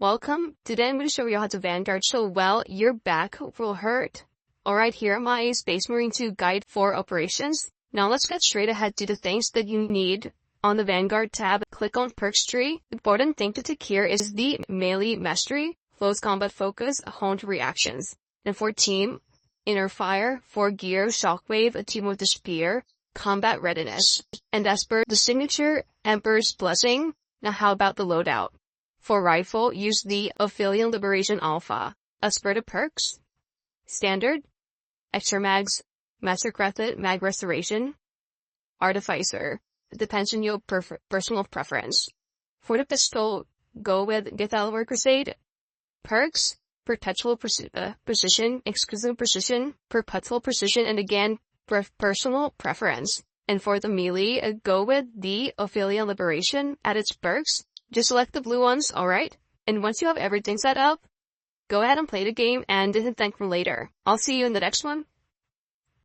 Welcome. Today I'm going to show you how to Vanguard so well your back will hurt. Alright, here are my Space Marine 2 guide for operations. Now let's get straight ahead to the things that you need. On the Vanguard tab, click on Perks tree. The important thing to take here is the melee mastery, close combat focus, honed reactions. And for team, inner fire, for gear, shockwave, a team of despair, combat readiness. And as per the signature, Emperor's blessing. Now how about the loadout? For rifle, use the Aphelion Liberation Alpha. As per the perks, standard, extra mags, master crafted mag restoration, artificer. Depends on your personal preference. For the pistol, go with Gethalwer Crusade. Perks, perpetual precision, exclusive precision, perpetual precision, and again, personal preference. And for the melee, go with the Aphelion Liberation. At its perks, just select the blue ones, alright? And once you have everything set up, go ahead and play the game and thank me later. I'll see you in the next one.